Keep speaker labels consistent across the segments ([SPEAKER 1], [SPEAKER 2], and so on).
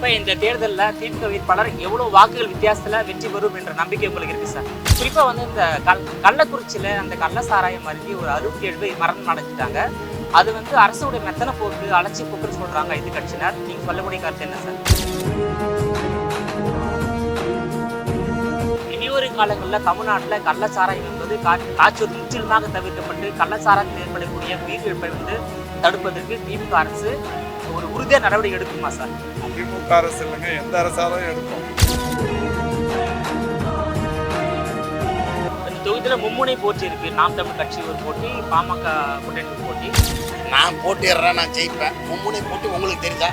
[SPEAKER 1] குறிப்பா இந்த தேர்தலில் திமுக வேட்பாளர் எவ்வளவு வாக்குகள் வித்தியாசத்துல வெற்றி பெறும் என்ற நம்பிக்கை உங்களுக்கு இருக்கு சார். குறிப்பா வந்து இந்த கள்ளக்குறிச்சியில அந்த கள்ள சாராயம் அருந்தி ஒரு 67 பேர் மரணம் அடைஞ்சிட்டாங்க. அது வந்து அரசுடைய மெத்தன போக்கு அலட்சி போக்குன்னு சொல்றாங்க எதிர்கட்சியினர். நீங்க சொல்லக்கூடிய கருத்து என்ன சார்? இனிவரு காலங்களில் தமிழ்நாட்டில் கள்ளச்சாராயம் என்பது காய்ச்சல் முற்றிலுமாக தவிர்க்கப்பட்டு கள்ளச்சாராயத்தில் ஏற்படக்கூடிய உயிரிழப்பை வந்து தடுப்பதற்கு திமுக அரசு ஒரு உறுதியான நடவடிக்கை எடுக்குமா சார்?
[SPEAKER 2] திமுக அரசு இல்லைங்க, எந்த அரசாலும் எடுக்கும்.
[SPEAKER 1] இந்த தொகுதியில் மும்முனை போட்டி இருக்கு. நாம் தமிழ் கட்சி ஒரு போட்டி, பாமக கூட்டணி போட்டி.
[SPEAKER 3] நான் போட்டிடுறேன், நான் ஜெயிப்பேன். மும்முனை போட்டி உங்களுக்கு தெரியுதா?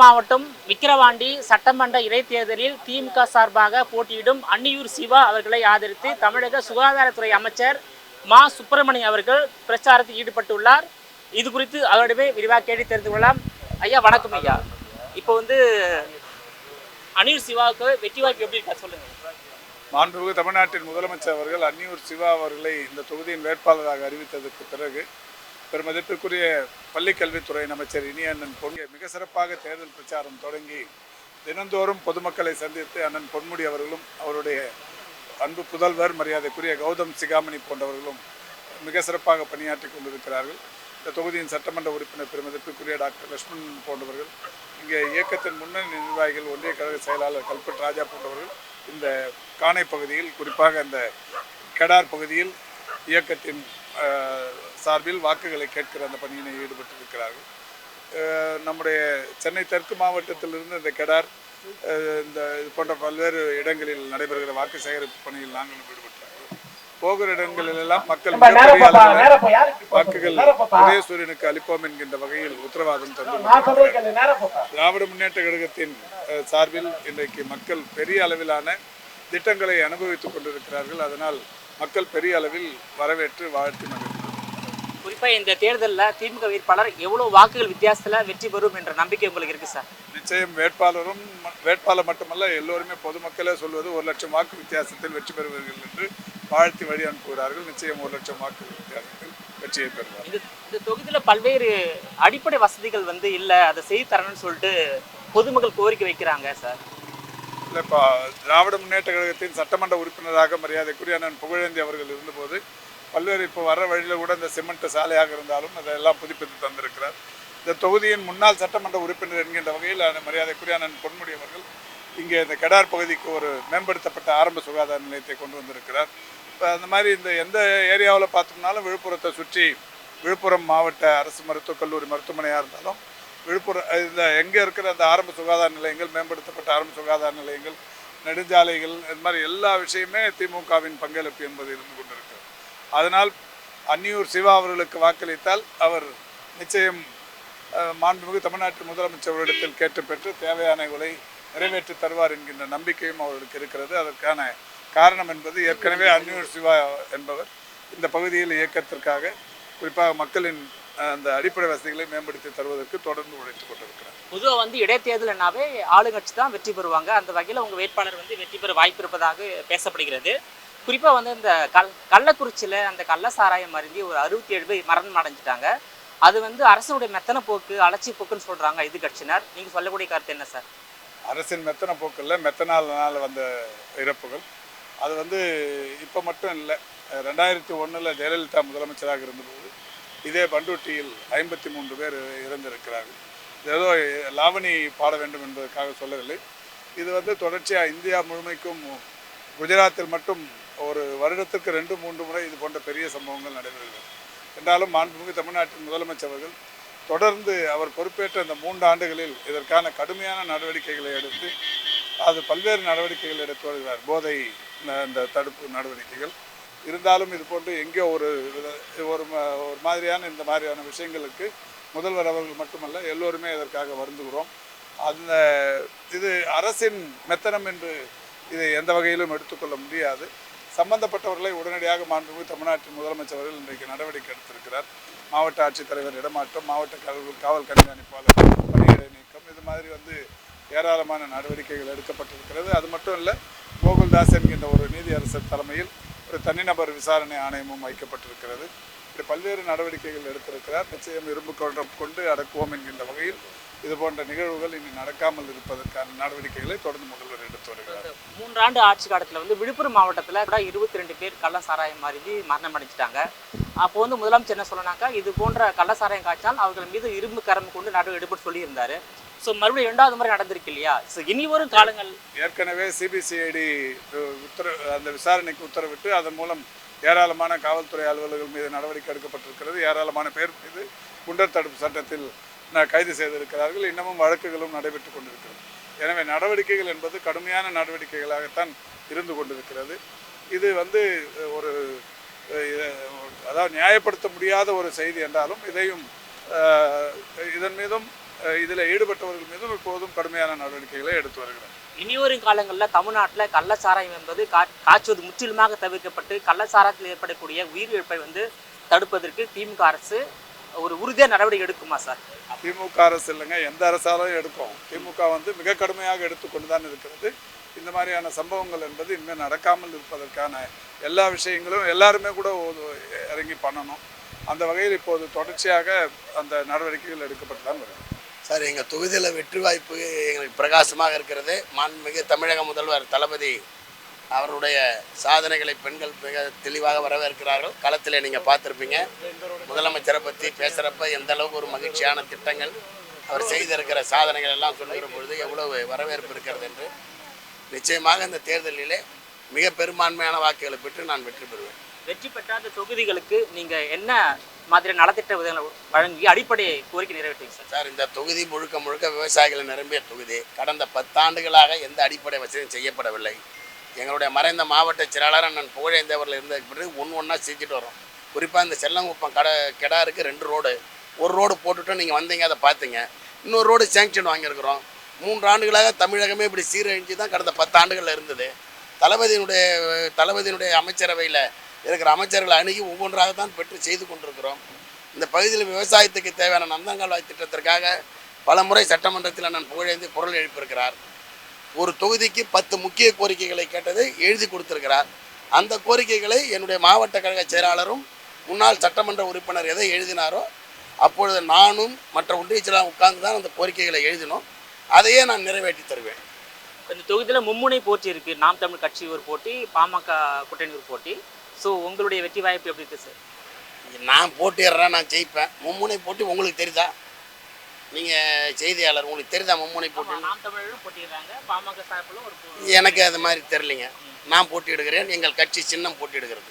[SPEAKER 1] மாவட்டம் விக்கிரவாண்டி சட்டமன்ற இடைத்தேர்தலில் திமுக சார்பாக போட்டியிடும் அன்னியூர் சிவா அவர்களை ஆதரித்து தமிழக சுகாதாரத்துறை அமைச்சர் மா சுப்பிரமணியம் அவர்கள் பிரச்சாரத்தில் ஈடுபட்டுள்ளார். இது குறித்து அவரிடமே விரிவாக கேட்டு தெரிந்து கொள்ளலாம். ஐயா வணக்கம் ஐயா. இப்போ வந்து அன்னியூர் சிவாவுக்கு வெற்றி வாய்ப்பு எப்படி இருக்கா சொல்லுங்க.
[SPEAKER 2] மாண்புமிகு தமிழ்நாட்டின் முதலமைச்சர் அவர்கள் அன்னியூர் சிவா அவர்களை இந்த தொகுதியின் வேட்பாளராக அறிவித்ததற்கு பிறகு பெருமதிப்பிற்குரிய பள்ளிக்கல்வித்துறை அமைச்சர் இனி அண்ணன் பொன் மிக சிறப்பாக தேர்தல் பிரச்சாரம் தொடங்கி தினந்தோறும் பொதுமக்களை சந்தித்து அண்ணன் பொன்முடி அவர்களும் அவருடைய அன்பு புதல்வர் மரியாதைக்குரிய கௌதம் சிகாமணி போன்றவர்களும் மிக சிறப்பாக பணியாற்றி கொண்டிருக்கிறார்கள். இந்த தொகுதியின் சட்டமன்ற உறுப்பினர் பெருமதிப்பிற்குரிய டாக்டர் லட்சுமணன் போன்றவர்கள், இங்கே இயக்கத்தின் முன்னணி நிர்வாகிகள், ஒன்றிய கழக செயலாளர் கல்பட் ராஜா போன்றவர்கள் இந்த காணை பகுதியில், குறிப்பாக இந்த கெடார் பகுதியில் இயக்கத்தின் சார்பில் வாக்குகளை கேட்கிற அந்த பணியினை ஈடுபட்டிருக்கிறார்கள். நம்முடைய சென்னை தெற்கு மாவட்டத்திலிருந்து இந்த கெடார் இந்த இது போன்ற பல்வேறு இடங்களில் நடைபெறுகிற வாக்கு சேகரிப்பு பணியில் நாங்களும் ஈடுபட்டார்கள். போகிற இடங்களிலெல்லாம் மக்கள் வாக்குகள் உதயசூரியனுக்கு அளிப்போம் என்கின்ற வகையில் உத்தரவாதம் தந்து திராவிட முன்னேற்ற கழகத்தின் சார்பில் இன்றைக்கு மக்கள் பெரிய அளவிலான திட்டங்களை அனுபவித்துக் கொண்டிருக்கிறார்கள். அதனால் மக்கள் பெரிய அளவில் வரவேற்று வாழ்த்து மகிழ்ந்தார்கள்.
[SPEAKER 1] குறிப்பா இந்த தேர்தலில் திமுக வேட்பாளர் எவ்வளவு வாக்குகள் வித்தியாசத்துல வெற்றி பெறும் என்ற நம்பிக்கை உங்களுக்கு இருக்கு சார்?
[SPEAKER 2] நிச்சயம் வேட்பாளர் மட்டுமல்ல, எல்லோருமே பொதுமக்களே சொல்வது 1 லட்சம் வாக்கு வித்தியாசத்தில் வெற்றி பெறுவீர்கள் என்று வாழ்த்தி வழி அனுப்புகிறார்கள். நிச்சயம் 1 லட்சம் வாக்கு வித்தியாசத்தில் வெற்றியை பெறுவார்.
[SPEAKER 1] இந்த தொகுதியில் பல்வேறு அடிப்படை வசதிகள் வந்து இல்லை, அதை செய்து தரணும்னு சொல்லிட்டு பொதுமக்கள் கோரிக்கை வைக்கிறாங்க சார்.
[SPEAKER 2] இல்லை, இப்போ திராவிட முன்னேற்ற கழகத்தின் சட்டமன்ற உறுப்பினராக மரியாதைக்குரிய அண்ணன் புகழேந்தி அவர்கள் இருந்தபோது பல்வேறு இப்போ வர வழியில் கூட இந்த சிமெண்ட் சாலையாக இருந்தாலும் அதெல்லாம் புதுப்பித்து தந்திருக்கிறார். இந்த தொகுதியின் முன்னாள் சட்டமன்ற உறுப்பினர் என்கின்ற வகையில் மரியாதைக்குரிய அண்ணன் பொன்முடி அவர்கள் இங்கே இந்த கெடார் பகுதிக்கு ஒரு மேம்படுத்தப்பட்ட ஆரம்ப சுகாதார நிலையத்தை கொண்டு வந்திருக்கிறார். இப்போ அந்த மாதிரி இந்த எந்த ஏரியாவில் பார்த்தோம்னாலும் விழுப்புரத்தை சுற்றி விழுப்புரம் மாவட்ட அரசு மருத்துவக் கல்லூரி மருத்துவமனையாக இருந்தாலும் விழுப்புரம் இந்த எங்கே இருக்கிற அந்த ஆரம்ப சுகாதார நிலையங்கள், மேம்படுத்தப்பட்ட ஆரம்ப சுகாதார நிலையங்கள், நெடுஞ்சாலைகள், இது மாதிரி எல்லா விஷயமே திமுகவின் பங்களிப்பு என்பது இருந்து கொண்டிருக்கிறது. அதனால் அன்னியூர் சிவா அவர்களுக்கு வாக்களித்தால் அவர் நிச்சயம் மாண்புமிகு தமிழ்நாட்டு முதலமைச்சர் அவரிடத்தில் கேட்டு பெற்று தேவையானவர்களை நிறைவேற்றி தருவார் என்கின்ற நம்பிக்கையும் அவர்களுக்கு இருக்கிறது. அதற்கான காரணம் என்பது ஏற்கனவே அன்னியூர் சிவா என்பவர் இந்த பகுதியில் இயக்கத்திற்காக குறிப்பாக மக்களின் அந்த அடிப்படை வசதிகளை மேம்படுத்தி தருவதற்கு தொடர்ந்து உழைத்துக் கொண்டிருக்கிறார்.
[SPEAKER 1] பொதுவாக வந்து இடைத்தேர்தல்னாவே ஆளுங்கட்சி தான் வெற்றி பெறுவாங்க. அந்த வகையில் உங்கள் வேட்பாளர் வந்து வெற்றி பெற வாய்ப்பு இருப்பதாக பேசப்படுகிறது. குறிப்பாக வந்து இந்த கள்ளக்குறிச்சியில் அந்த கள்ள சாராயம் அருந்தி ஒரு 67 பேர் மரணம் அடைஞ்சிட்டாங்க. அது வந்து அரசுடைய மெத்தன போக்கு அலட்சி போக்குன்னு சொல்கிறாங்க எதிர்கட்சியினர். நீங்கள் சொல்லக்கூடிய கருத்து என்ன சார்?
[SPEAKER 2] அரசின் மெத்தன போக்கில் மெத்தனால் வந்த இறப்புகள் அது வந்து இப்போ மட்டும் இல்லை. 2001 ஜெயலலிதா முதலமைச்சராக இருந்தபோது இதே பண்டூட்டியில் 53 பேர் இறந்திருக்கிறார்கள். ஏதோ லாவணி பாட வேண்டும் என்பதற்காக சொல்லவில்லை. இது வந்து தொடர்ச்சியாக இந்தியா முழுமைக்கும் குஜராத்தில் மட்டும் ஒரு வருடத்திற்கு 2-3 முறை இது போன்ற பெரிய சம்பவங்கள் நடைபெறுகிறது. என்றாலும் மாண்புமிகு தமிழ்நாட்டின் முதலமைச்சர் அவர்கள் தொடர்ந்து அவர் பொறுப்பேற்ற இந்த 3 ஆண்டுகளில் இதற்கான கடுமையான நடவடிக்கைகளை எடுத்து அது பல்வேறு நடவடிக்கைகள் எடுத்து வருகிறார். போதை இந்த தடுப்பு நடவடிக்கைகள் இருந்தாலும் இது போன்று எங்கேயோ ஒரு மாதிரியான இந்த மாதிரியான விஷயங்களுக்கு முதல்வர் அவர்கள் மட்டுமல்ல எல்லோருமே இதற்காக வருந்துகிறோம். அந்த இது அரசின் மெத்தனம் என்று இதை எந்த வகையிலும் எடுத்துக்கொள்ள முடியாது. சம்பந்தப்பட்டவர்களை உடனடியாக மாண்புமிகு தமிழ்நாட்டின் முதலமைச்சர் அவர்கள் இன்றைக்கு நடவடிக்கை எடுத்திருக்கிறார். மாவட்ட ஆட்சித்தலைவர் இடமாற்றம், மாவட்ட காவல் கண்காணிப்பாளர் பணியிடை நீக்கம், இது மாதிரி வந்து ஏராளமான நடவடிக்கைகள் எடுக்கப்பட்டிருக்கிறது. அது மட்டும் இல்லை, கோகுல்தாஸ் என்கின்ற ஒரு நீதியரசர் தலைமையில் ஒரு தனிநபர் விசாரணை ஆணையமும் வைக்கப்பட்டிருக்கிறது. இப்படி பல்வேறு நடவடிக்கைகள் எடுத்திருக்கிறார். நிச்சயம் இரும்பு கொண்டு அடக்குவோம் என்கின்ற வகையில் இது போன்ற நிகழ்வுகள் இனி நடக்காமல் இருப்பதற்கான நடவடிக்கைகளை தொடர்ந்து முதல்வர் எடுத்து வருகிறார்.
[SPEAKER 1] 3 ஆண்டு ஆட்சி காலத்தில் வந்து விழுப்புரம் மாவட்டத்தில் கூட 22 பேர் கள்ள சாராயம் மாறி மரணம் அடைஞ்சிட்டாங்க. அப்போ வந்து முதலமைச்சர் என்ன சொல்லனாக்கா, இது போன்ற கள்ள சாராயம் காய்ச்சால் அவர்கள் மீது இரும்பு கரம் கொண்டு நடவடிக்கை எடுப்பது சொல்லியிருந்தாரு. ஸோ மறுபடியும் 2வது முறை நடந்திருக்கு இல்லையா? ஸோ இனி வரும் காலங்கள்
[SPEAKER 2] ஏற்கனவே சிபிசிஐடி அந்த விசாரணைக்கு உத்தரவிட்டு அதன் மூலம் ஏராளமான காவல்துறை அலுவலர்கள் மீது நடவடிக்கை எடுக்கப்பட்டிருக்கிறது. ஏராளமான பேர் மீது குண்டர் தடுப்பு சட்டத்தில் கைது செய்திருக்கிறார்கள். இன்னமும் வழக்குகளும் நடைபெற்று கொண்டிருக்கிறது. எனவே நடவடிக்கைகள் என்பது கடுமையான நடவடிக்கைகளாகத்தான் இருந்து கொண்டிருக்கிறது. இது வந்து ஒரு அதாவது நியாயப்படுத்த முடியாத ஒரு செய்தி என்றாலும் இதையும் இதன் மீதும் இதில் ஈடுபட்டவர்கள் மீதும் இப்போதும் கடுமையான நடவடிக்கைகளை எடுத்து வருகிறது.
[SPEAKER 1] இனிவரும் காலங்களில் தமிழ்நாட்டில் கள்ளச்சாராயம் என்பது காய்ச்சுவது முற்றிலுமாக தவிர்க்கப்பட்டு கள்ளச்சாராயத்தில் ஏற்படக்கூடிய உயிரிழப்பை வந்து தடுப்பதற்கு திமுக அரசு ஒரு உறுதியாக நடவடிக்கை எடுக்குமா சார்?
[SPEAKER 2] திமுக அரசு இல்லைங்க, எந்த அரசாலும் எடுக்கும். திமுக வந்து மிக கடுமையாக எடுத்துக்கொண்டு தான் இருக்கிறது. இந்த மாதிரியான சம்பவங்கள் என்பது இனிமேல் நடக்காமல் இருப்பதற்கான எல்லா விஷயங்களும் எல்லாருமே கூட இறங்கி பண்ணணும். அந்த வகையில் இப்போது தொடர்ச்சியாக அந்த நடவடிக்கைகள் எடுக்கப்பட்டு தான் வருது.
[SPEAKER 3] சார், எங்கள் தொகுதியில் வெற்றி வாய்ப்பு எங்களுக்கு பிரகாசமாக இருக்கிறது. மாண்புமிகு தமிழக முதல்வர் தளபதி அவருடைய சாதனைகளை பெண்கள் மிக தெளிவாக வரவேற்கிறார்கள். களத்தில் நீங்கள் பார்த்துருப்பீங்க. முதலமைச்சரை பற்றி பேசுகிறப்ப எந்த அளவுக்கு ஒரு மகிழ்ச்சியான திட்டங்கள் அவர் செய்திருக்கிற சாதனைகள் எல்லாம் சொல்லுகிற பொழுது எவ்வளவு வரவேற்பு இருக்கிறது என்று. நிச்சயமாக இந்த தேர்தலிலே மிக பெரும்பான்மையான வாக்குகளை பெற்று நான் வெற்றி பெறுவேன்.
[SPEAKER 1] வெற்றி பெற்ற அந்த தொகுதிகளுக்கு நீங்கள் என்ன மாதிரி நலத்திட்ட உதவிகளை வழங்கி அடிப்படை கோரிக்கை நிறைவேற்றுங்க சார்?
[SPEAKER 3] சார், இந்த தொகுதி முழுக்க முழுக்க விவசாயிகளை நிரம்பிய தொகுதி. கடந்த 10 ஆண்டுகளாக எந்த அடிப்படை வசதியும் செய்யப்படவில்லை. எங்களுடைய மறைந்த மாவட்ட செயலாளர் அண்ணன் புகழேந்தவரில் இருந்த பிறகு ஒன்றா செஞ்சுட்டு வரோம். குறிப்பாக இந்த செல்லங்குப்பம் கெடாருக்கு 2 ரோடு, ஒரு ரோடு போட்டுவிட்டு நீங்கள் வந்தீங்க, அதை பார்த்தீங்க. இன்னொரு ரோடு சேங்ஷன் வாங்கியிருக்கிறோம். 3 ஆண்டுகளாக தமிழகமே இப்படி சீரழிஞ்சு தான் கடந்த 10 ஆண்டுகளில் இருந்தது. தளபதியினுடைய அமைச்சரவையில் இருக்கிற அமைச்சர்களை அணுகி ஒவ்வொன்றாக தான் பெற்று செய்து கொண்டிருக்கிறோம். இந்த பகுதியில் விவசாயத்துக்கு தேவையான நந்தங்கால்வாய் திட்டத்திற்காக பல முறை சட்டமன்றத்தில் அண்ணன் புகழேந்தி குரல் எழுப்பியிருக்கிறார். ஒரு தொகுதிக்கு 10 முக்கிய கோரிக்கைகளை கேட்டதை எழுதி கொடுத்திருக்கிறார். அந்த கோரிக்கைகளை என்னுடைய மாவட்ட கழக செயலாளரும் முன்னாள் சட்டமன்ற உறுப்பினர் எதை எழுதினாரோ அப்பொழுது நானும் மற்ற ஒன்றிய செயலாளர் உட்கார்ந்து தான் அந்த கோரிக்கைகளை எழுதினோம். அதையே நான் நிறைவேற்றி தருவேன்.
[SPEAKER 1] இந்த தொகுதியில் மும்முனை போட்டி இருக்குது. நாம் தமிழ் கட்சி ஒரு போட்டி, பாமக கூட்டணி ஒரு போட்டி. ஸோ உங்களுடைய வெற்றி வாய்ப்பு எப்படி இருக்குது சார்?
[SPEAKER 3] நான் போட்டிடுறேன், நான் ஜெயிப்பேன். மும்முனை போட்டி உங்களுக்கு தெரியுதா? நீங்கள் செய்தியாளர், உங்களுக்கு தெரியுதா மும்முனை போட்டி?
[SPEAKER 1] நாம் தமிழரும் போட்டிடுறாங்க, பாமக சார்பிலும் ஒரு
[SPEAKER 3] எனக்கு அது மாதிரி தெரியலைங்க. நான் போட்டியிடுகிறேன். எங்கள் கட்சி சின்னம் போட்டியிடுகிறது.